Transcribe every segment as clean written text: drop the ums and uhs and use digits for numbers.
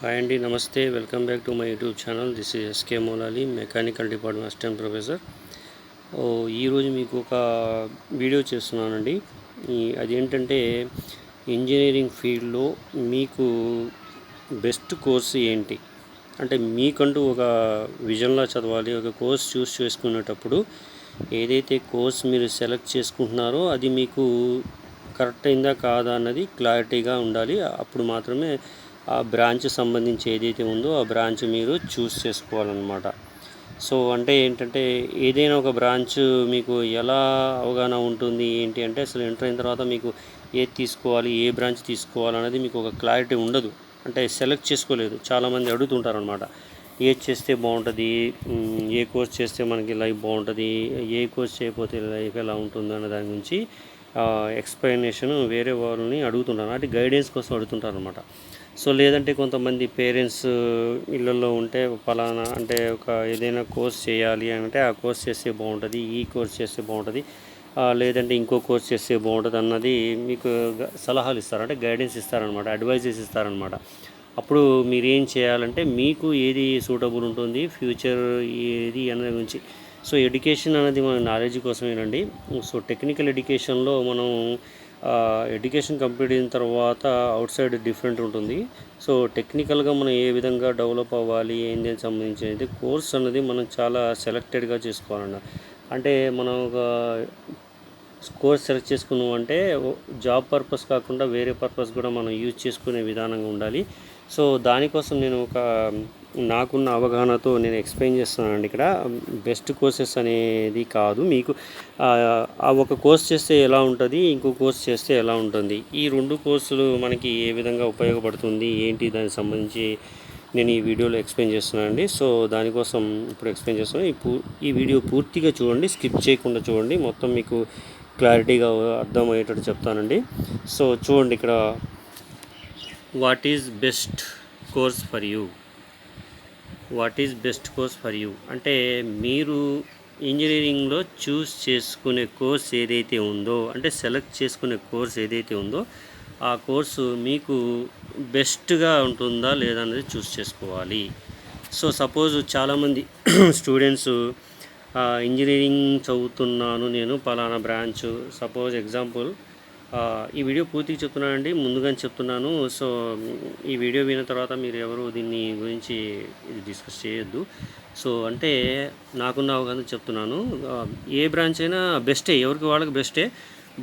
Hi అండి, నమస్తే. Welcome back to my YouTube channel. This is SK Moulali, mechanical department assistant professor. ఈరోజు మీకు ఒక వీడియో చేస్తున్నానండి. అదేంటంటే ఇంజనీరింగ్ ఫీల్డ్లో మీకు బెస్ట్ కోర్స్ ఏంటి, అంటే మీకంటూ ఒక విజన్లా చదవాలి. ఒక కోర్స్ చూస్ చేసుకునేటప్పుడు ఏదైతే కోర్స్ మీరు సెలెక్ట్ చేసుకుంటున్నారో అది మీకు కరెక్ట్ అయిందా కాదా అన్నది క్లారిటీగా ఉండాలి. అప్పుడు మాత్రమే ఆ బ్రాంచ్ సంబంధించి ఏదైతే ఉందో ఆ బ్రాంచ్ మీరు చూస్ చేసుకోవాలన్నమాట. సో అంటే ఏంటంటే ఏదైనా ఒక బ్రాంచ్ మీకు ఎలా అవగాహన ఉంటుంది ఏంటి అంటే, అసలు ఎంటర్ అయిన తర్వాత మీకు ఏది తీసుకోవాలి, ఏ బ్రాంచ్ తీసుకోవాలనేది మీకు ఒక క్లారిటీ ఉండదు. అంటే సెలెక్ట్ చేసుకోలేదు. చాలామంది అడుగుతుంటారు అనమాట, ఏది చేస్తే బాగుంటుంది, ఏ కోర్స్ చేస్తే మనకి లైఫ్ బాగుంటుంది, ఏ కోర్స్ చేయకపోతే లైఫ్ ఎలా ఉంటుంది అన్న దాని గురించి ఎక్స్ప్లెనేషన్ వేరే వాళ్ళని అడుగుతుంటారు. అంటే గైడెన్స్ కోసం అడుగుతుంటారు అనమాట. సో లేదంటే కొంతమంది పేరెంట్స్ ఇళ్ళల్లో ఉంటే ఫలానా అంటే ఒక ఏదైనా కోర్స్ చేయాలి అంటే ఆ కోర్స్ చేస్తే బాగుంటుంది, ఈ కోర్స్ చేస్తే బాగుంటుంది, లేదంటే ఇంకో కోర్స్ చేస్తే బాగుంటుంది అన్నది మీకు సలహాలు ఇస్తారు. అంటే గైడెన్స్ ఇస్తారనమాట, అడ్వైజెస్ ఇస్తారనమాట. అప్పుడు మీరు ఏం చేయాలంటే మీకు ఏది సూటబుల్ ఉంటుంది, ఫ్యూచర్ ఏది అనే గురించి. సో ఎడ్యుకేషన్ అనేది మన నాలెడ్జ్ కోసమేనండి. సో టెక్నికల్ ఎడ్యుకేషన్లో మనం ఎడ్యుకేషన్ కంప్లీట్ అయిన తర్వాత అవుట్ సైడ్ డిఫరెంట్ ఉంటుంది. సో టెక్నికల్గా మనం ఏ విధంగా డెవలప్ అవ్వాలి ఏంటి అని సంబంధించి కోర్స్ అనేది మనం చాలా సెలెక్టెడ్గా చేసుకోవాలన్న. అంటే మనం ఒక కోర్స్ సెలెక్ట్ చేసుకున్నాం అంటే జాబ్ పర్పస్ కాకుండా వేరే పర్పస్ కూడా మనం యూజ్ చేసుకునే విధానంగా ఉండాలి. సో దానికోసం నేను నాకున్న అవగాహనతో నేను ఎక్స్ప్లెయిన్ చేస్తున్నానండి. ఇక్కడ బెస్ట్ కోర్సెస్ అనేది కాదు, మీకు ఒక కోర్స్ చేస్తే ఎలా ఉంటుంది, ఇంకో కోర్స్ చేస్తే ఎలా ఉంటుంది, ఈ రెండు కోర్సులు మనకి ఏ విధంగా ఉపయోగపడుతుంది ఏంటి దానికి సంబంధించి నేను ఈ వీడియోలో ఎక్స్ప్లెయిన్ చేస్తున్నానండి. సో దానికోసం ఇప్పుడు ఎక్స్ప్లెయిన్ చేస్తున్నాను. ఈ వీడియో పూర్తిగా చూడండి, స్కిప్ చేయకుండా చూడండి, మొత్తం మీకు క్లారిటీగా అర్థమయ్యేటట్టు చెప్తానండి. సో చూడండి, ఇక్కడ what is best course for you. అంటే మీరు ఇంజనీరింగ్లో చూస్ చేసుకునే కోర్స్ ఏదైతే ఉందో, అంటే సెలెక్ట్ చేసుకునే కోర్స్ ఏదైతే ఉందో ఆ కోర్సు మీకు బెస్ట్గా ఉంటుందా లేదా అనేది చూస్ చేసుకోవాలి. సో సపోజ్ చాలామంది స్టూడెంట్స్ ఇంజనీరింగ్ చదువుతున్నాను నేను పలానా బ్రాంచ్, సపోజ్ ఎగ్జాంపుల్ ఈ వీడియో పూర్తిగా చెప్తున్నానండి, ముందుగానే చెప్తున్నాను. సో ఈ వీడియో విన్న తర్వాత మీరు ఎవరు దీన్ని గురించి డిస్కస్ చేయొద్దు. సో అంటే నాకున్న అవగాహన చెప్తున్నాను. ఏ బ్రాంచ్ అయినా బెస్టే, ఎవరికి వాళ్ళకి బెస్టే.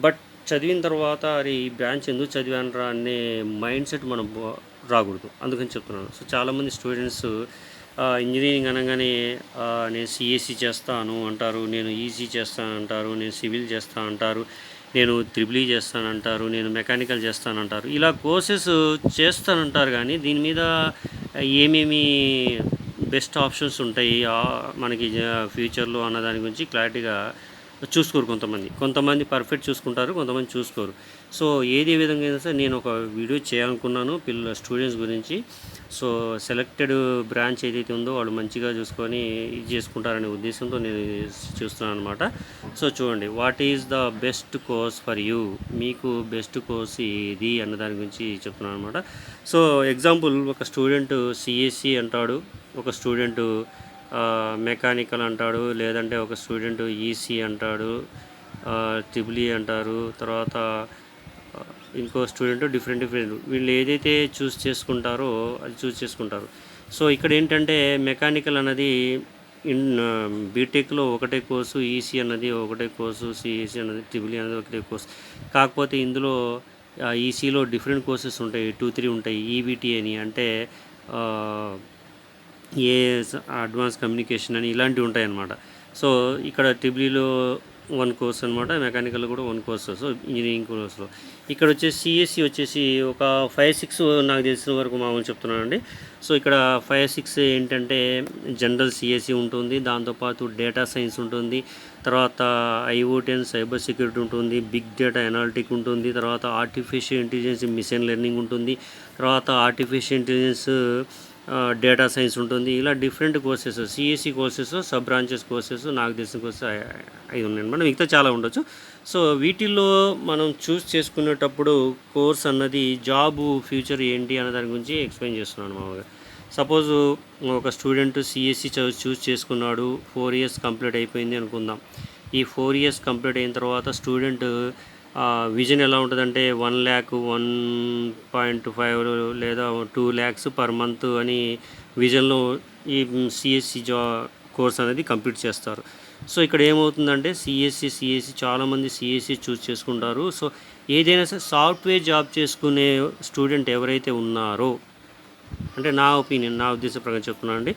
బట్ చదివిన తర్వాత అరే ఈ బ్రాంచ్ ఎందుకు చదివానరా అనే మైండ్ సెట్ మనం రాకూడదు, అందుకని చెప్తున్నాను. సో చాలామంది స్టూడెంట్స్ ఇంజనీరింగ్ అనగానే నేను సిఎస్సి చేస్తాను అంటారు, నేను ఈసీ చేస్తాను అంటారు, నేను సివిల్ చేస్తాను అంటారు, నేను త్రిబుల్ ఈ చేస్తానంటారు, నేను మెకానికల్ చేస్తానంటారు. ఇలా కోర్సెస్ చేస్తానంటారు, కానీ దీని మీద ఏమేమి బెస్ట్ ఆప్షన్స్ ఉంటాయి మనకి ఫ్యూచర్లో అన్న దాని గురించి క్లారిటీగా చూసుకోరు. కొంతమంది పర్ఫెక్ట్ చూసుకుంటారు, కొంతమంది చూసుకోరు. సో ఏది ఏ విధంగా అయినా సరే నేను ఒక వీడియో చేయాలనుకున్నాను స్టూడెంట్స్ గురించి. సో సెలెక్టెడ్ బ్రాంచ్ ఏదైతే ఉందో వాళ్ళు మంచిగా చూసుకొని ఇది చేసుకుంటారనే ఉద్దేశంతో నేను చూస్తున్నాను అనమాట. సో చూడండి, what is the best course for you, మీకు బెస్ట్ కోర్స్ ఏది అన్న దాని గురించి చెప్తున్నాను అనమాట. సో ఎగ్జాంపుల్, ఒక స్టూడెంట్ సిఎస్సి అంటాడు, ఒక స్టూడెంట్ మెకానికల్ అంటాడు, లేదంటే ఒక స్టూడెంట్ ఈసీ అంటాడు, ట్రిపుల్ ఈ అంటారు, తర్వాత ఇంకో స్టూడెంట్ డిఫరెంట్ వీళ్ళు ఏదైతే చూస్ చేసుకుంటారో అది చూస్ చేసుకుంటారు. సో ఇక్కడ ఏంటంటే మెకానికల్ అన్నది బీటెక్లో ఒకటే కోర్సు, ఈసీ అన్నది ఒకటే కోర్సు, సిఎస్సి అన్నది ట్రిపుల్ ఈ అన్నది ఒకటే కోర్సు. కాకపోతే ఇందులో ఈసీలో డిఫరెంట్ కోర్సెస్ ఉంటాయి, 2-3 ఉంటాయి. ఈవీటీ అని అంటే ఏఎస్ అడ్వాన్స్ కమ్యూనికేషన్ అని ఇలాంటివి ఉంటాయన్నమాట. సో ఇక్కడ ట్రిపుల్ వన్ కోర్స్ అనమాట, మెకానికల్ కూడా వన్ కోర్స్. సో ఇంజనీరింగ్ కోర్సులో ఇక్కడ వచ్చేసి సిఎస్సి వచ్చేసి ఒక 5-6 నాకు తెలిసిన వరకు మామూలు చెప్తున్నానండి. సో ఇక్కడ 5-6 ఏంటంటే జనరల్ సిఎస్సి ఉంటుంది, దాంతోపాటు డేటా సైన్స్ ఉంటుంది, తర్వాత ఐఓటీ అండ్ సైబర్ సెక్యూరిటీ ఉంటుంది, బిగ్ డేటా ఎనాలిటిక్ ఉంటుంది, తర్వాత ఆర్టిఫిషియల్ ఇంటెలిజెన్స్ మిషన్ లెర్నింగ్ ఉంటుంది, తర్వాత ఆర్టిఫిషియల్ ఇంటెలిజెన్స్ డేటా సైన్స్ ఉంటుంది. ఇలా different courses CSC courses, sub branches courses నాకు తెలిసిన కోర్సెస్ 5 ఉన్నాయన్నమాట. మిగతా చాలా ఉండొచ్చు. సో వీటిల్లో మనం చూస్ చేసుకునేటప్పుడు కోర్స్ అన్నది జాబు ఫ్యూచర్ ఏంటి అనే దాని గురించి ఎక్స్ప్లెయిన్ చేస్తున్నాను మామూలుగా. సపోజు ఒక స్టూడెంట్ సిఎస్సి చూస్ చేసుకున్నాడు, 4 ఇయర్స్ కంప్లీట్ అయిపోయింది అనుకుందాం. ఈ 4 ఇయర్స్ కంప్లీట్ అయిన తర్వాత స్టూడెంట్ విజన్ ఎలా ఉంటుందంటే 1,00,000, 1.5 లేదా 2 lakhs పర్ మంత్ అని విజన్లో ఈ సిఎస్సి కోర్స్ అనేది కంప్లీట్ చేస్తారు. సో ఇక్కడ ఏమవుతుందంటే సిఎస్సి చాలామంది సిఎస్సి చూస్ చేసుకుంటారు. సో ఏదైనా సరే సాఫ్ట్వేర్ జాబ్ చేసుకునే స్టూడెంట్ ఎవరైతే ఉన్నారో, అంటే నా ఒపీనియన్, నా ఉద్దేశం ప్రకారం చెప్తున్నాను అండి,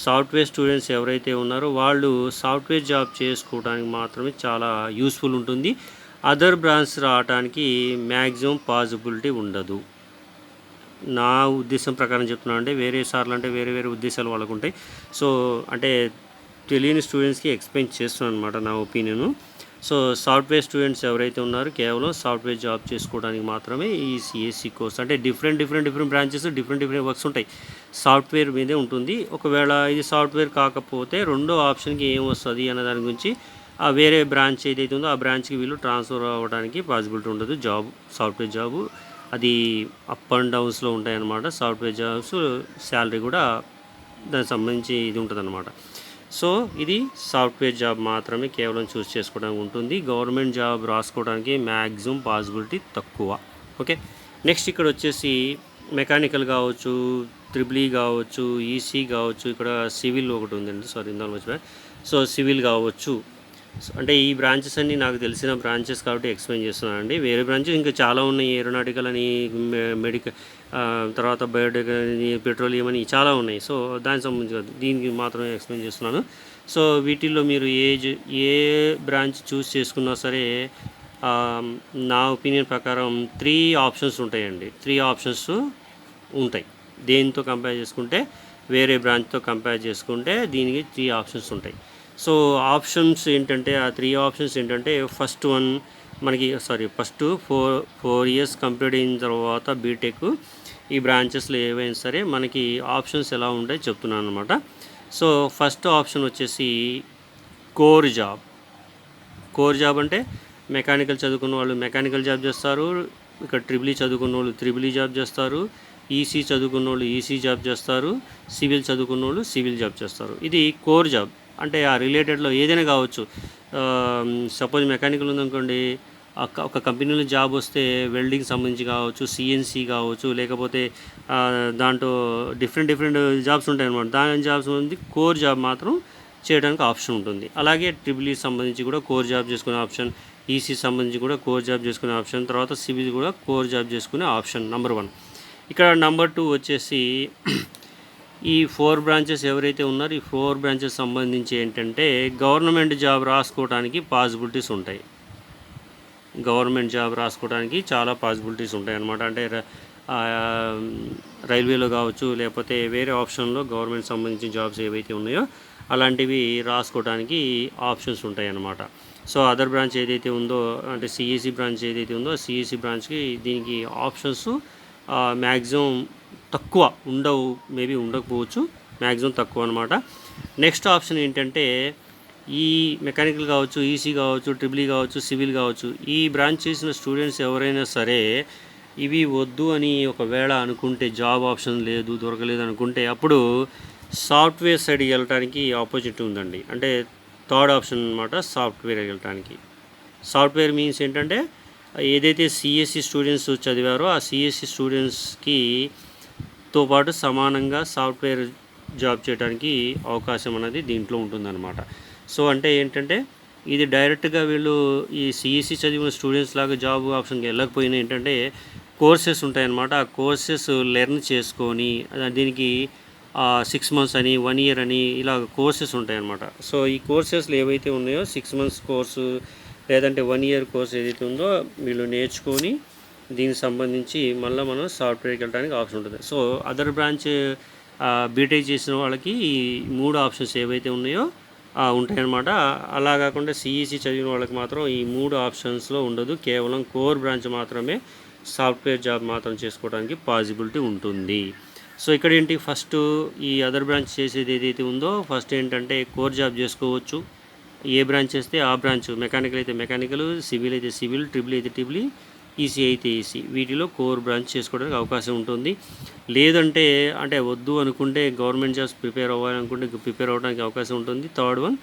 సాఫ్ట్వేర్ స్టూడెంట్స్ ఎవరైతే ఉన్నారో వాళ్ళు సాఫ్ట్వేర్ జాబ్ చేసుకోవడానికి మాత్రమే చాలా యూస్ఫుల్ ఉంటుంది. అదర్ బ్రాంచ్ రావడానికి మ్యాక్సిమం పాసిబిలిటీ ఉండదు. నా ఉద్దేశం ప్రకారం చెప్తున్నాను అంటే వేరే సార్లు అంటే వేరే వేరే ఉద్దేశాలు వాళ్ళకు ఉంటాయి. సో అంటే తెలియని స్టూడెంట్స్కి ఎక్స్ప్లెయిన్ చేస్తున్నాను అనమాట నా ఒపీనియను. సో సాఫ్ట్వేర్ స్టూడెంట్స్ ఎవరైతే ఉన్నారో కేవలం సాఫ్ట్వేర్ జాబ్ చేసుకోవడానికి మాత్రమే ఈ సిఎస్సి కోర్స్, అంటే డిఫరెంట్ బ్రాంచెస్, డిఫరెంట్ వర్క్స్ ఉంటాయి. సాఫ్ట్వేర్ మీదే ఉంటుంది. ఒకవేళ ఇది సాఫ్ట్వేర్ కాకపోతే రెండో ఆప్షన్కి ఏం వస్తుంది అన్న దాని గురించి ఆ వేరే బ్రాంచ్ ఏదైతే ఉందో ఆ బ్రాంచ్కి వీళ్ళు ట్రాన్స్ఫర్ అవ్వడానికి పాసిబిలిటీ ఉండదు. సాఫ్ట్వేర్ జాబు అది అప్ అండ్ డౌన్స్లో ఉంటాయన్నమాట. సాఫ్ట్వేర్ జాబ్స్ శాలరీ కూడా దానికి సంబంధించి ఇది ఉంటుందన్నమాట. సో ఇది సాఫ్ట్వేర్ జాబ్ మాత్రమే కేవలం చూస్ చేసుకోవడానికి ఉంటుంది. గవర్నమెంట్ జాబ్ రాసుకోవడానికి మ్యాక్సిమం పాసిబిలిటీ తక్కువ. ఓకే, నెక్స్ట్ ఇక్కడ వచ్చేసి మెకానికల్ కావచ్చు, ట్రిపుల్ ఈ కావచ్చు, ఈసీ కావచ్చు, ఇక్కడ సివిల్ ఒకటి ఉందండి, సారీ ఇందాక మర్చిపోయా. సో సివిల్ కావచ్చు, అంటే ఈ బ్రాంచెస్ అన్నీ నాకు తెలిసిన బ్రాంచెస్ కాబట్టి ఎక్స్ప్లెయిన్ చేస్తున్నాను అండి. వేరే బ్రాంచెస్ ఇంకా చాలా ఉన్నాయి. ఏరోనాటికల్ అని, మెడికల్, తర్వాత బయోటెక్ అని, పెట్రోలియం అని చాలా ఉన్నాయి. సో దానికి సంబంధించి దీనికి మాత్రమే ఎక్స్ప్లెయిన్ చేస్తున్నాను. సో వీటిల్లో మీరు ఏ బ్రాంచ్ చూస్ చేసుకున్నా సరే నా ఒపీనియన్ ప్రకారం 3 ఆప్షన్స్ ఉంటాయండి. 3 ఆప్షన్స్ ఉంటాయి. దేనితో కంపేర్ చేసుకుంటే, వేరే బ్రాంచ్తో కంపేర్ చేసుకుంటే దీనికి 3 ఆప్షన్స్ ఉంటాయి. సో ఆప్షన్స్ ఏంటంటే, ఆ 3 ఆప్షన్స్ ఏంటంటే, ఫస్ట్ 4 ఇయర్స్ కంప్లీట్ అయిన తర్వాత బీటెక్ ఈ బ్రాంచెస్లో ఏవైనా సరే మనకి ఆప్షన్స్ ఎలా ఉంటాయో చెప్తున్నాను అనమాట. సో ఫస్ట్ ఆప్షన్ వచ్చేసి కోర్ జాబ్ అంటే మెకానికల్ చదువుకున్న వాళ్ళు మెకానికల్ జాబ్ చేస్తారు. ఇక్కడ ట్రిపుల్ ఈ చదువుకున్న వాళ్ళు ట్రిపుల్ ఈ జాబ్ చేస్తారు. ఈసీ చదువుకున్న వాళ్ళు ఈసీ జాబ్ చేస్తారు. సివిల్ చదువుకున్న వాళ్ళు సివిల్ జాబ్ చేస్తారు. ఇది కోర్ జాబ్, అంటే ఆ రిలేటెడ్లో ఏదైనా కావచ్చు. సపోజ్ మెకానికల్ ఉందనుకోండి, ఒక కంపెనీలో జాబ్ వస్తే వెల్డింగ్ సంబంధించి కావచ్చు, సిఎన్సి కావచ్చు, లేకపోతే దాంట్లో డిఫరెంట్ జాబ్స్ ఉంటాయి అన్నమాట. దాని జాబ్స్ ఉంది కోర్ జాబ్ మాత్రం చేయడానికి ఆప్షన్ ఉంటుంది. అలాగే ట్రిపుల్ ఈ సంబంధించి కూడా కోర్ జాబ్ చేసుకునే ఆప్షన్, ఈసీ సంబంధించి కూడా కోర్ జాబ్ చేసుకునే ఆప్షన్, తర్వాత సివిల్ కూడా కోర్ జాబ్ చేసుకునే ఆప్షన్ నెంబర్ 1. ఇక్కడ నెంబర్ 2 వచ్చేసి ఈ 4 బ్రాంచెస్ ఎవరైతే ఉన్నారో ఈ 4 బ్రాంచెస్ సంబంధించి ఏంటంటే గవర్నమెంట్ జాబ్ రాసుకోవడానికి పాసిబిలిటీస్ ఉంటాయి. గవర్నమెంట్ జాబ్ రాసుకోవడానికి చాలా పాసిబిలిటీస్ ఉంటాయి అన్నమాట. అంటే రైల్వేలో కావచ్చు, లేకపోతే వేరే ఆప్షన్లో గవర్నమెంట్ సంబంధించిన జాబ్స్ ఏవైతే ఉన్నాయో అలాంటివి రాసుకోవడానికి ఆప్షన్స్ ఉంటాయి అన్నమాట. సో అదర్ బ్రాంచ్ ఏదైతే ఉందో, అంటే సిఎస్సి బ్రాంచ్ ఏదైతే ఉందో సిఎస్సి బ్రాంచ్కి దీనికి ఆప్షన్స్ మ్యాక్సిమం తక్కువ ఉండవు, మేబీ ఉండకపోవచ్చు, మ్యాక్సిమం తక్కువ అనమాట. నెక్స్ట్ ఆప్షన్ ఏంటంటే ఈ మెకానికల్ కావచ్చు, ఈసీ కావచ్చు, ట్రిపుల్ ఈ కావచ్చు, సివిల్ కావచ్చు, ఈ బ్రాంచ్ చేసిన స్టూడెంట్స్ ఎవరైనా సరే ఇవి వద్దు అని ఒకవేళ అనుకుంటే, జాబ్ ఆప్షన్ లేదు, దొరకలేదు అనుకుంటే, అప్పుడు సాఫ్ట్వేర్ సైడ్ వెళ్ళటానికి ఆపోజిట్ ఉందండి. అంటే థర్డ్ ఆప్షన్ అనమాట సాఫ్ట్వేర్ వెళ్ళటానికి. సాఫ్ట్వేర్ మీన్స్ ఏంటంటే ఏదైతే సిఎస్సి స్టూడెంట్స్ చదివారో ఆ సిఎస్సి స్టూడెంట్స్కి తో పాటు సమానంగా సాఫ్ట్వేర్ జాబ్ చేయడానికి అవకాశం అనేది దీంట్లో ఉంటుందన్నమాట. సో అంటే ఏంటంటే ఇది డైరెక్ట్గా వీళ్ళు ఈ సిఎస్సి చదివిన స్టూడెంట్స్ లాగా జాబ్ ఆప్షన్కి వెళ్ళకపోయినా ఏంటంటే కోర్సెస్ ఉంటాయన్నమాట. ఆ కోర్సెస్ లెర్న్ చేసుకొని దీనికి 6 months అని 1 year అని ఇలా కోర్సెస్ ఉంటాయన్నమాట. సో ఈ కోర్సెస్లు ఏవైతే ఉన్నాయో 6 months కోర్సు లేదంటే 1 year కోర్స్ ఏదైతే ఉందో వీళ్ళు నేర్చుకొని దీనికి సంబంధించి మళ్ళీ మనం సాఫ్ట్వేర్కి వెళ్ళడానికి ఆప్షన్ ఉంటుంది. సో అదర్ బ్రాంచ్ బీటెక్ చేసిన వాళ్ళకి ఈ 3 ఆప్షన్స్ ఏవైతే ఉన్నాయో ఉంటాయన్నమాట. అలా కాకుండా సిఈసి చదివిన వాళ్ళకి మాత్రం ఈ 3 ఆప్షన్స్లో ఉండదు. కేవలం కోర్ బ్రాంచ్ మాత్రమే సాఫ్ట్వేర్ జాబ్ మాత్రం చేసుకోవడానికి పాసిబిలిటీ ఉంటుంది. సో ఇక్కడ ఏంటి ఫస్ట్ ఈ అదర్ బ్రాంచ్ చేసేది ఏదైతే ఉందో ఫస్ట్ ఏంటంటే కోర్ జాబ్ చేసుకోవచ్చు. ఏ బ్రాంచ్ చేస్తే ఆ బ్రాంచ్, మెకానికల్ అయితే మెకానికల్, సివిల్ అయితే సివిల్, ట్రిపుల్ అయితే ట్రిపుల్, ఈసీ అయితే ఈసీ, వీటిలో కోర్ బ్రాంచ్ చేసుకోవడానికి అవకాశం ఉంటుంది. లేదంటే అంటే వద్దు అనుకుంటే గవర్నమెంట్ జాబ్స్ ప్రిపేర్ అవ్వాలనుకుంటే ప్రిపేర్ అవ్వడానికి అవకాశం ఉంటుంది. థర్డ్ వన్,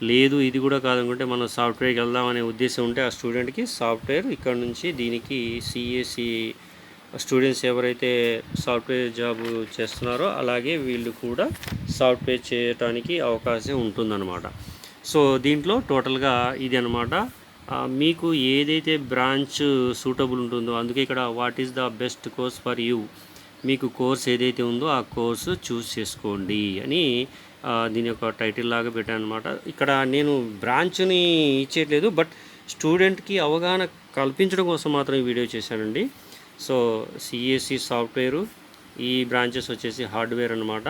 లేదు ఇది కూడా కాదనుకుంటే మనం సాఫ్ట్వేర్కి వెళ్దామనే ఉద్దేశం ఉంటే ఆ స్టూడెంట్కి సాఫ్ట్వేర్ ఇక్కడ నుంచి దీనికి సిఎస్సి స్టూడెంట్స్ ఎవరైతే సాఫ్ట్వేర్ జాబ్ చేస్తున్నారో అలాగే వీళ్ళు కూడా సాఫ్ట్వేర్ చేయడానికి అవకాశం ఉంటుందన్నమాట. సో దీంట్లో టోటల్గా ఇది అనమాట. మీకు ఏదైతే బ్రాంచ్ సూటబుల్ ఉంటుందో, అందుకే ఇక్కడ what is the best course for you, మీకు కోర్స్ ఏదైతే ఉందో ఆ కోర్సు చూస్ చేసుకోండి అని దీని యొక్క టైటిల్ లాగా పెట్టాను అనమాట. ఇక్కడ నేను బ్రాంచ్ని ఇచ్చేయట్లేదు, బట్ స్టూడెంట్కి అవగాహన కల్పించడం కోసం మాత్రం ఈ వీడియో చేశానండి. సో సిఎస్సి సాఫ్ట్వేరు, ఈ బ్రాంచెస్ వచ్చేసి హార్డ్వేర్ అనమాట.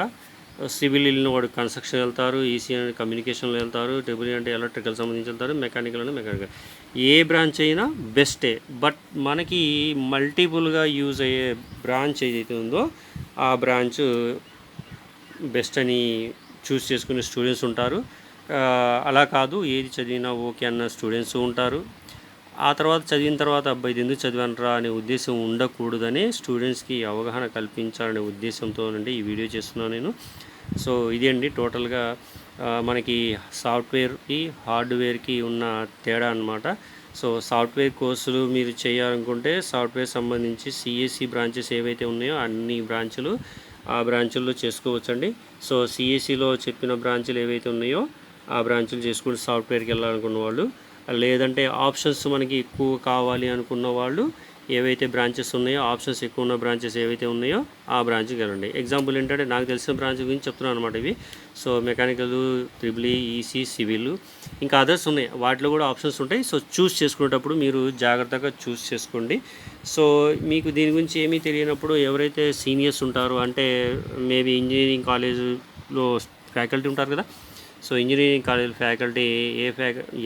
సివిల్ వెళ్ళిన వాడు కన్స్ట్రక్షన్ వెళ్తారు, ఈసీ అని కమ్యూనికేషన్లో వెళ్తారు, ట్రిపుల్ అంటే ఎలక్ట్రికల్ సంబంధించి వెళ్తారు, మెకానికల్ అంటే మెకానికల్. ఏ బ్రాంచ్ అయినా బెస్టే, బట్ మనకి మల్టిపుల్గా యూజ్ అయ్యే బ్రాంచ్ ఏదైతే ఉందో ఆ బ్రాంచ్ బెస్ట్ అని చూస్ చేసుకునే స్టూడెంట్స్ ఉంటారు. అలా కాదు ఏది చదివినా ఓకే అన్న స్టూడెంట్స్ ఉంటారు. ఆ తర్వాత చదివిన తర్వాత అబ్బాయి ఇది ఎందుకు చదివానరా అనే ఉద్దేశం ఉండకూడదని స్టూడెంట్స్కి అవగాహన కల్పించాలనే ఉద్దేశంతో నుండి ఈ వీడియో చేస్తున్నాను నేను. సో ఇది అండి టోటల్గా మనకి సాఫ్ట్వేర్కి హార్డ్వేర్కి ఉన్న తేడా అనమాట. సో సాఫ్ట్వేర్ కోర్సులు మీరు చేయాలనుకుంటే సాఫ్ట్వేర్ సంబంధించి సిఎస్సి బ్రాంచెస్ ఏవైతే ఉన్నాయో అన్ని బ్రాంచులు ఆ బ్రాంచుల్లో చేసుకోవచ్చండి. సో సిఎస్సిలో చెప్పిన బ్రాంచులు ఏవైతే ఉన్నాయో ఆ బ్రాంచులు చేసుకుంటే సాఫ్ట్వేర్కి వెళ్ళాలనుకున్న వాళ్ళు, లేదంటే ఆప్షన్స్ మనకి ఎక్కువ కావాలి అనుకున్న వాళ్ళు ఏవైతే బ్రాంచెస్ ఉన్నాయో ఆప్షన్స్ ఎక్కువ ఉన్న బ్రాంచెస్ ఏవైతే ఉన్నాయో ఆ బ్రాంచ్కి వెళ్ళండి. ఎగ్జాంపుల్ ఏంటంటే నాకు తెలిసిన బ్రాంచ్ గురించి చెప్తున్నాను అనమాట ఇవి. So mechanical, triple EC, civil, ఇంకా అదర్స్ ఉన్నాయి, వాటిలో కూడా ఆప్షన్స్ ఉంటాయి. సో చూస్ చేసుకునేటప్పుడు మీరు జాగ్రత్తగా చూస్ చేసుకోండి. సో మీకు దీని గురించి ఏమీ తెలియనప్పుడు ఎవరైతే సీనియర్స్ ఉంటారో, అంటే మేబీ ఇంజనీరింగ్ కాలేజ్లో ఫ్యాకల్టీ ఉంటారు కదా, సో ఇంజనీరింగ్ కాలేజ్ ఫ్యాకల్టీ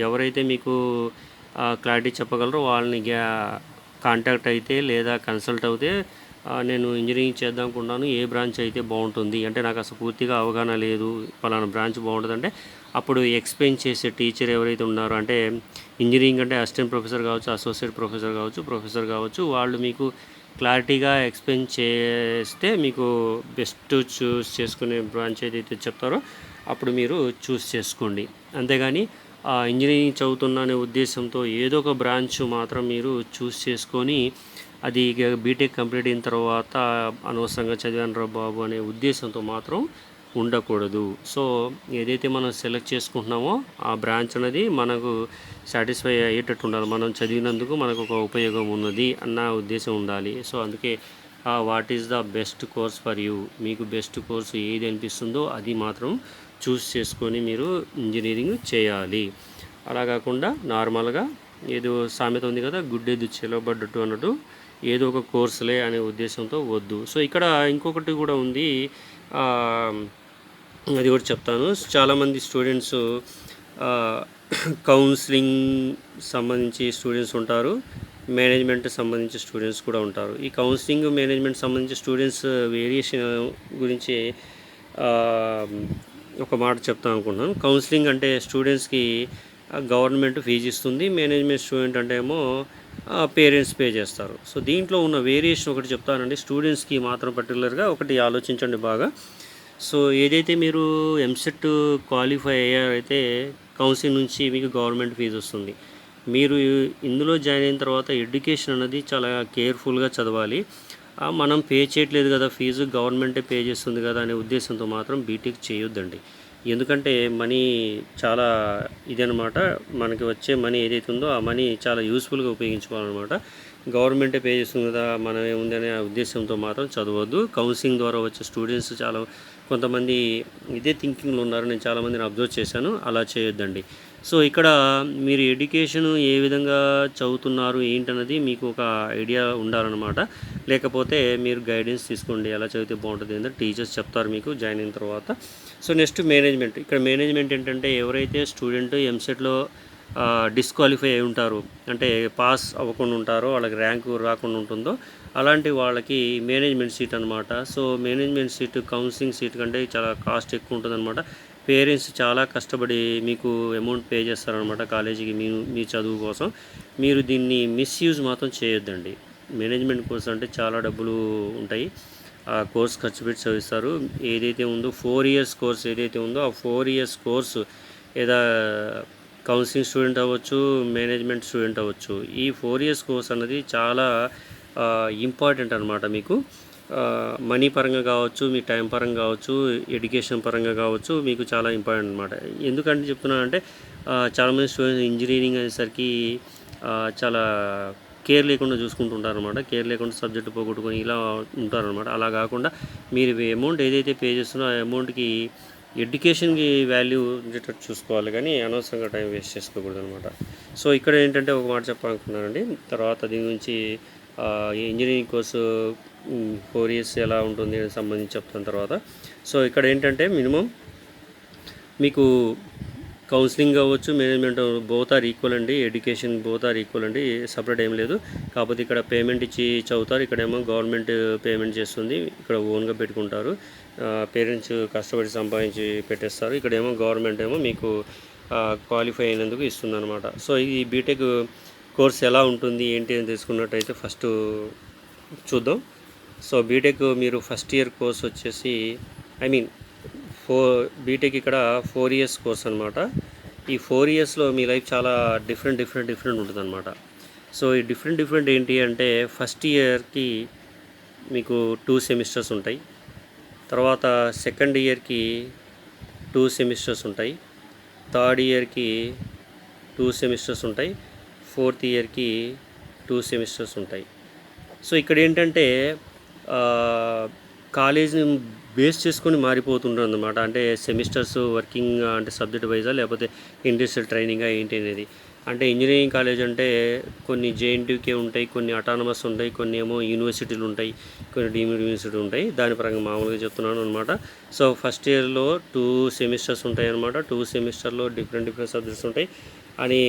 ఎవరైతే మీకు క్లారిటీ చెప్పగలరో వాళ్ళని కాంటాక్ట్ అయితే లేదా కన్సల్ట్ అవుతే నేను ఇంజనీరింగ్ చేద్దాం అనుకున్నాను, ఏ బ్రాంచ్ అయితే బాగుంటుంది అంటే నాకు అసలు పూర్తిగా అవగాహన లేదు, పలానా బ్రాంచ్ బాగుంటుంది అంటే అప్పుడు ఎక్స్ప్లెయిన్ చేసే టీచర్ ఎవరైతే ఉన్నారో, అంటే ఇంజనీరింగ్ అంటే అసిస్టెంట్ ప్రొఫెసర్ కావచ్చు, అసోసియేట్ ప్రొఫెసర్ కావచ్చు, ప్రొఫెసర్ కావచ్చు, వాళ్ళు మీకు క్లారిటీగా ఎక్స్ప్లెయిన్ చేస్తే మీకు బెస్ట్ చూస్ చేసుకునే బ్రాంచ్ ఏదైతే చెప్తారో అప్పుడు మీరు చూస్ చేసుకోండి. అంతేగాని ఇంజనీరింగ్ చదువుతున్నా అనే ఉద్దేశంతో ఏదో ఒక బ్రాంచ్ మాత్రం మీరు చూస్ చేసుకొని అది బీటెక్ కంప్లీట్ అయిన తర్వాత అనవసరంగా చదివాను రా బాబు అనే ఉద్దేశంతో మాత్రం ఉండకూడదు. సో ఏదైతే మనం సెలెక్ట్ చేసుకుంటున్నామో ఆ బ్రాంచ్ అనేది మనకు సాటిస్ఫై అయ్యేటట్టు ఉండాలి, మనం చదివినందుకు మనకు ఒక ఉపయోగం ఉన్నది అన్న ఉద్దేశం ఉండాలి. సో అందుకే what is the best course for you, మీకు బెస్ట్ కోర్సు ఏది అనిపిస్తుందో అది మాత్రం చూస్ చేసుకొని మీరు ఇంజనీరింగ్ చేయాలి. అలా కాకుండా నార్మల్గా ఏదో సామెత ఉంది కదా, గుడ్డేది చెలబడ్డట్టు అన్నట్టు ఏదో ఒక కోర్సులే అనే ఉద్దేశంతో వద్దు. సో ఇక్కడ ఇంకొకటి కూడా ఉంది, అది కూడా చెప్తాను. చాలామంది స్టూడెంట్స్ కౌన్సిలింగ్ సంబంధించి స్టూడెంట్స్ ఉంటారు, మేనేజ్మెంట్ సంబంధించి స్టూడెంట్స్ కూడా ఉంటారు. ఈ కౌన్సిలింగ్ మేనేజ్మెంట్ సంబంధించి స్టూడెంట్స్ వేరియేషన్ గురించి ఒక మాట చెప్తాను అనుకుంటున్నాను. కౌన్సిలింగ్ అంటే స్టూడెంట్స్కి గవర్నమెంట్ ఫీజు ఇస్తుంది, మేనేజ్మెంట్ స్టూడెంట్ అంటే ఏమో పేరెంట్స్ పే చేస్తారు. సో దీంట్లో ఉన్న వేరియేషన్ ఒకటి చెప్తానండి, స్టూడెంట్స్కి మాత్రం పర్టికులర్గా ఒకటి ఆలోచించండి బాగా. సో ఏదైతే మీరు ఎంసెట్ క్వాలిఫై అయ్యారైతే కౌన్సిలింగ్ నుంచి మీకు గవర్నమెంట్ ఫీజు వస్తుంది. మీరు ఇందులో జాయిన్ అయిన తర్వాత ఎడ్యుకేషన్ అనేది చాలా కేర్ఫుల్గా చదవాలి. మనం పే చేయట్లేదు కదా ఫీజు, గవర్నమెంటే పే చేస్తుంది కదా అనే ఉద్దేశంతో మాత్రం బీటెక్ చేయొద్దండి. ఎందుకంటే మనీ చాలా ఇదనమాట, మనకి వచ్చే మనీ ఏదైతే ఉందో ఆ మనీ చాలా యూస్ఫుల్గా ఉపయోగించుకోవాలన్నమాట. గవర్నమెంటే పే చేస్తుంది కదా మనం ఏముంది అనే ఉద్దేశంతో మాత్రం చదవద్దు. కౌన్సిలింగ్ ద్వారా వచ్చే స్టూడెంట్స్ చాలా కొంతమంది ఇదే థింకింగ్లో ఉన్నారు, నేను చాలామందిని అబ్జర్వ్ చేశాను. అలా చేయొద్దండి. సో ఇక్కడ మీరు ఎడ్యుకేషన్ ఏ విధంగా చదువుతున్నారు ఏంటన్నది మీకు ఒక ఐడియా ఉండాలన్నమాట. లేకపోతే మీరు గైడెన్స్ తీసుకోండి, ఎలా చదివితే బాగుంటుంది ఏంటంటే టీచర్స్ చెప్తారు మీకు జాయిన్ అయిన తర్వాత. So next management. ఇక్కడ మేనేజ్మెంట్ ఏంటంటే ఎవరైతే స్టూడెంట్ ఎంసెట్లో డిస్క్వాలిఫై అయి ఉంటారు, అంటే పాస్ అవ్వకుండా ఉంటారో, వాళ్ళకి ర్యాంకు రాకుండా ఉంటుందో అలాంటి వాళ్ళకి మేనేజ్మెంట్ సీట్ అనమాట. So management seat counselling seat కంటే చాలా కాస్ట్ ఎక్కువ ఉంటుందన్నమాట. పేరెంట్స్ చాలా కష్టపడి మీకు అమౌంట్ పే చేస్తారనమాట కాలేజీకి మీ చదువు కోసం. మీరు దీన్ని మిస్యూజ్ మాత్రం చేయొద్దండి. మేనేజ్మెంట్ కోర్స్ అంటే చాలా డబ్బులు ఉంటాయి. ఆ కోర్స్ ఖర్చు పెట్టి చదివిస్తారు. ఏదైతే ఉందో 4 ఇయర్స్ కోర్స్ ఏదైతే ఉందో ఆ 4 ఇయర్స్ కోర్సు ఏదా కౌన్సిలింగ్ స్టూడెంట్ అవ్వచ్చు, మేనేజ్మెంట్ స్టూడెంట్ అవ్వచ్చు. ఈ 4 ఇయర్స్ కోర్స్ అన్నది చాలా ఇంపార్టెంట్ అనమాట. మీకు మనీ పరంగా కావచ్చు, మీ టైం పరంగా కావచ్చు, ఎడ్యుకేషన్ పరంగా కావచ్చు, మీకు చాలా ఇంపార్టెంట్ అనమాట. ఎందుకంటే చెప్తున్నానంటే చాలామంది స్టూడెంట్స్ ఇంజనీరింగ్ అనేసరికి చాలా కేర్ లేకుండా చూసుకుంటుంటారు అనమాట. కేర్ లేకుండా సబ్జెక్టు పోగొట్టుకొని ఇలా ఉంటారనమాట. అలా కాకుండా మీరు అమౌంట్ ఏదైతే పే చేస్తున్నారో ఆ అమౌంట్కి ఎడ్యుకేషన్కి వాల్యూ ఉండేటట్టు చూసుకోవాలి, కానీ అనవసరంగా టైం వేస్ట్ చేసుకోకూడదు అనమాట. సో ఇక్కడ ఏంటంటే ఒక మాట చెప్పాలనుకున్నానండి. తర్వాత దీని గురించి ఇంజనీరింగ్ కోర్సు 4 ఇయర్స్ ఎలా ఉంటుంది అని సంబంధించి చెప్తాను తర్వాత. సో ఇక్కడ ఏంటంటే మినిమం మీకు కౌన్సిలింగ్ అవ్వచ్చు, మేనేజ్మెంట్ బోత్ ఆర్ ఈక్వల్ అండి. ఎడ్యుకేషన్ బోత్ ఆర్ ఈక్వల్ అండి, సపరేట్ ఏం లేదు. కాకపోతే ఇక్కడ పేమెంట్ ఇచ్చి చదువుతారు, ఇక్కడేమో గవర్నమెంట్ పేమెంట్ చేస్తుంది, ఇక్కడ ఓన్గా పెట్టుకుంటారు. పేరెంట్స్ కష్టపడి సంపాదించి పెట్టేస్తారు. ఇక్కడేమో గవర్నమెంట్ ఏమో మీకు క్వాలిఫై అయినందుకు ఇస్తుంది అనమాట. సో ఈ బీటెక్ కోర్స్ ఎలా ఉంటుంది ఏంటి అని తెలుసుకున్నట్టయితే ఫస్ట్ చూద్దాం. సో బీటెక్ మీరు ఫస్ట్ ఇయర్ కోర్స్ వచ్చేసి బీటెక్ ఇక్కడ 4 ఇయర్స్ కోర్స్ అనమాట. ఈ 4 ఇయర్స్లో మీ లైఫ్ చాలా డిఫరెంట్ ఉంటుంది అనమాట. సో ఈ డిఫరెంట్ ఏంటి అంటే ఫస్ట్ ఇయర్కి మీకు 2 సెమిస్టర్స్ ఉంటాయి. తర్వాత సెకండ్ ఇయర్కి 2 సెమిస్టర్స్ ఉంటాయి. థర్డ్ ఇయర్కి 2 సెమిస్టర్స్ ఉంటాయి. ఫోర్త్ ఇయర్కి 2 సెమిస్టర్స్ ఉంటాయి. సో ఇక్కడ ఏంటంటే కాలేజ్ని బేస్ చేసుకొని మారిపోతుంటుంది అన్నమాట. అంటే సెమిస్టర్స్ వర్కింగ్ అంటే సబ్జెక్ట్ వైజా లేకపోతే ఇండస్ట్రియల్ ట్రైనింగా ఏంటి అనేది. అంటే ఇంజనీరింగ్ కాలేజ్ అంటే కొన్ని జేఎన్టీయూకే ఉంటాయి, కొన్ని అటానమస్ ఉంటాయి, కొన్ని ఏమో యూనివర్సిటీలు ఉంటాయి, కొన్ని డీమ్డ్ యూనివర్సిటీలు ఉంటాయి. దాని పరంగా మామూలుగా చెప్తున్నాను అనమాట. సో ఫస్ట్ ఇయర్లో 2 సెమిస్టర్స్ ఉంటాయి అనమాట. 2 సెమిస్టర్లో డిఫరెంట్ సబ్జెక్ట్స్ ఉంటాయి. అని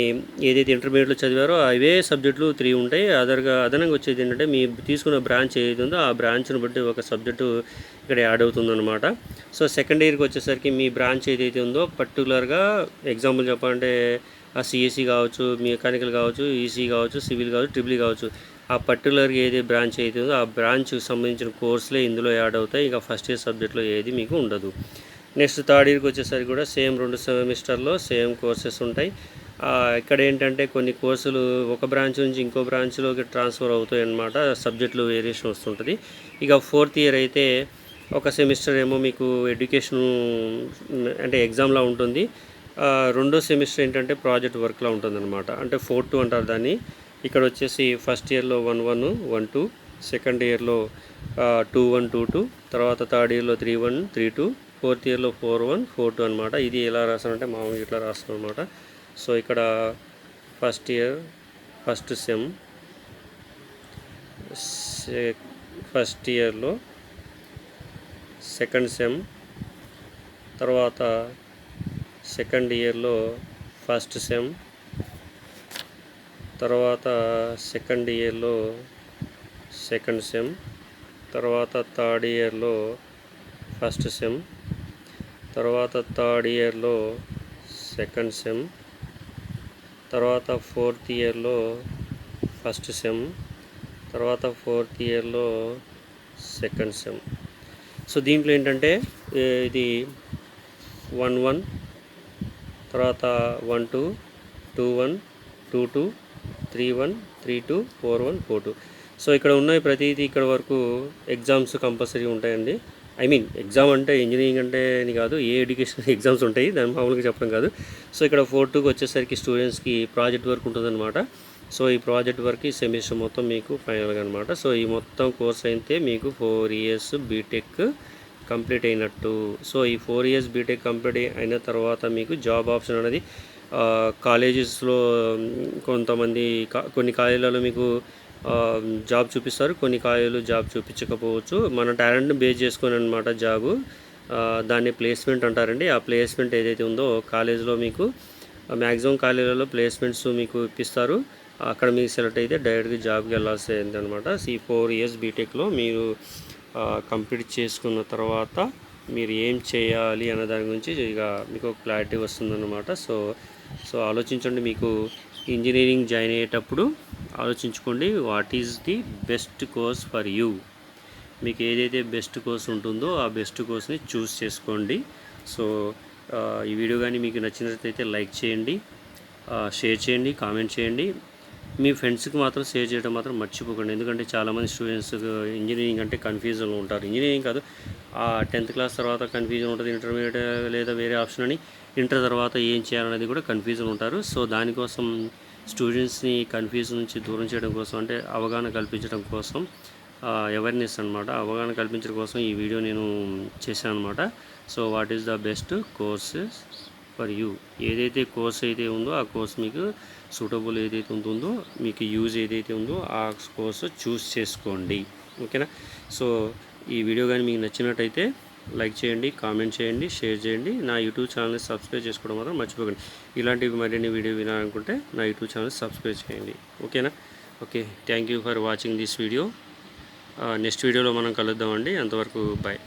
ఏదైతే ఇంటర్మీడియట్లో చదివారో అవే సబ్జెక్టులు 3 ఉంటాయి. అదనంగా వచ్చేది ఏంటంటే మీ తీసుకున్న బ్రాంచ్ ఏది ఉందో ఆ బ్రాంచ్ని బట్టి ఒక సబ్జెక్టు ఇక్కడ యాడ్ అవుతుందన్నమాట. సో సెకండ్ ఇయర్కి వచ్చేసరికి మీ బ్రాంచ్ ఏదైతే ఉందో పర్టికులర్గా ఎగ్జాంపుల్ చెప్పాలంటే సిఎస్సి కావచ్చు, మెకానికల్ కావచ్చు, ఈసీ కావచ్చు, సివిల్ కావచ్చు, ట్రిపుల్ కావచ్చు, ఆ పర్టికులర్గా ఏది బ్రాంచ్ అయితే ఉందో ఆ బ్రాంచ్కి సంబంధించిన కోర్సులే ఇందులో యాడ్ అవుతాయి. ఇక ఫస్ట్ ఇయర్ సబ్జెక్ట్లో ఏది మీకు ఉండదు. నెక్స్ట్ థర్డ్ ఇయర్కి వచ్చేసరికి కూడా సేమ్ 2 సెమిస్టర్లో సేమ్ కోర్సెస్ ఉంటాయి. ఇక్కడ ఏంటంటే కొన్ని కోర్సులు ఒక బ్రాంచ్ నుంచి ఇంకో బ్రాంచ్లోకి ట్రాన్స్ఫర్ అవుతాయి అన్నమాట. సబ్జెక్టులు వేరియేషన్ వస్తుంటుంది. ఇక ఫోర్త్ ఇయర్ అయితే ఒక సెమిస్టర్ ఏమో మీకు ఎడ్యుకేషన్ అంటే ఎగ్జామ్లా ఉంటుంది. రెండో సెమిస్టర్ ఏంటంటే ప్రాజెక్ట్ వర్క్లా ఉంటుందన్నమాట. అంటే 4-2 అంటారు దాన్ని. ఇక్కడ వచ్చేసి ఫస్ట్ ఇయర్లో 1-1, 1-2, సెకండ్ ఇయర్లో 2-1, 2-2, తర్వాత థర్డ్ ఇయర్లో 3-1, 3-2, ఫోర్త్ ఇయర్లో 4-1, 4-2 అనమాట. ఇది ఎలా రాస్తానంటే మామూలుగా ఇట్లా రాస్తాం అనమాట. సో ఇక్కడ first year first sem, first ఇయర్లో సెకండ్ సెమ్, తర్వాత సెకండ్ ఇయర్లో ఫస్ట్ సెమ్, తర్వాత సెకండ్ ఇయర్లో సెకండ్ సెమ్, తర్వాత థర్డ్ ఇయర్లో ఫస్ట్ సెమ్, తర్వాత థర్డ్ ఇయర్లో సెకండ్ సెమ్, తర్వాత ఫోర్త్ ఇయర్లో ఫస్ట్ సెమ్, తర్వాత ఫోర్త్ ఇయర్లో సెకండ్ సెమ్. సో దీంట్లో ఏంటంటే ఇది 1-1, తర్వాత 1-2, 2-1, 2-2, 3-1, 3-2, 4-1, 4-2. సో ఇక్కడ ఉన్నాయి ప్రతిదీ ఇక్కడ వరకు ఎగ్జామ్స్ కంపల్సరీ ఉంటాయండి. ఎగ్జామ్ అంటే ఇంజనీరింగ్ అంటే అని కాదు, ఏ ఎడ్యుకేషన్ ఎగ్జామ్స్ ఉంటాయి, దాన్ని మామూలుగా చెప్పడం కాదు. సో ఇక్కడ 4-2కి వచ్చేసరికి స్టూడెంట్స్కి ప్రాజెక్ట్ వర్క్ ఉంటుందన్నమాట. సో ఈ ప్రాజెక్ట్ వర్క్ ఈ సెమిస్టర్ మొత్తం మీకు ఫైనల్గా అనమాట. సో ఈ మొత్తం కోర్స్ అయితే మీకు 4 ఇయర్స్ బీటెక్ కంప్లీట్ అయినట్టు. సో ఈ 4 ఇయర్స్ బీటెక్ కంప్లీట్ అయిన తర్వాత మీకు జాబ్ ఆప్షన్ అనేది కాలేజెస్లో కొంతమంది కొన్ని కాలేజీలలో మీకు జాబ్ చూపిస్తారు, కొన్ని కాలేజీలు జాబ్ చూపించకపోవచ్చు. మన టాలెంట్ని బేస్ చేసుకొని అనమాట జాబు. దాన్ని ప్లేస్మెంట్ అంటారండి. ఆ ప్లేస్మెంట్ ఏదైతే ఉందో కాలేజీలో మీకు మ్యాక్సిమం కాలేజీలలో ప్లేస్మెంట్స్ మీకు ఇప్పిస్తారు. అక్కడ మీరు సెలెక్ట్ అయితే డైరెక్ట్గా జాబ్కి వెళ్ళాల్సింది అనమాట. 4 ఇయర్స్ బీటెక్లో మీరు కంప్లీట్ చేసుకున్న తర్వాత మీరు ఏం చేయాలి అనే దాని గురించి ఇక మీకు ఒక క్లారిటీ వస్తుందన్నమాట. సో ఆలోచించండి. మీకు ఇంజనీరింగ్ జాయిన్ అయ్యేటప్పుడు ఆలోచించుకోండి, what is the best course for you. మీకు ఏదైతే బెస్ట్ కోర్స్ ఉంటుందో ఆ బెస్ట్ కోర్స్ని చూస్ చేసుకోండి. సో ఈ వీడియో కానీ మీకు నచ్చినట్లయితే లైక్ చేయండి, షేర్ చేయండి, కామెంట్ చేయండి. మీ ఫ్రెండ్స్కి మాత్రం షేర్ చేయడం మాత్రం మర్చిపోకండి. ఎందుకంటే చాలామంది స్టూడెంట్స్ ఇంజనీరింగ్ అంటే కన్ఫ్యూజన్లో ఉంటారు. ఇంజనీరింగ్ కాదు, 10th క్లాస్ తర్వాత కన్ఫ్యూజన్ ఉంటుంది, ఇంటర్మీడియట్ లేదా వేరే ఆప్షన్ అని, ఇంటర్ తర్వాత ఏం చేయాలనేది కూడా కన్ఫ్యూజన్ ఉంటారు. సో దానికోసం స్టూడెంట్స్ని కన్ఫ్యూజన్ నుంచి దూరం చేయడం కోసం, అంటే అవగాహన కల్పించడం కోసం, అవేర్నెస్ అనమాట, అవగాహన కల్పించడం కోసం ఈ వీడియో నేను చేశాను అనమాట. So what is the best courses for you. ఏదైతే కోర్స్ అయితే ఉందో ఆ కోర్స్ మీకు సూటబుల్ ఏదైతే ఉంటుందో, మీకు యూజ్ ఏదైతే ఉందో ఆ కోర్స్ చూస్ చేసుకోండి. ఓకేనా. సో ఈ వీడియో కానీ మీకు నచ్చినట్టయితే లైక్ చేయండి, కామెంట్ చేయండి, షేర్ చేయండి. నా యూట్యూబ్ ఛానల్ని సబ్స్క్రైబ్ చేసుకోవడం మాత్రం మర్చిపోకండి. ఇలాంటివి మరిన్ని వీడియో వినాలనుకుంటే నా యూట్యూబ్ ఛానల్ సబ్స్క్రైబ్ చేయండి. ఓకేనా. Okay, thank you for watching this video. Next వీడియోలో మనం కలుద్దామండి. అంతవరకు బాయ్.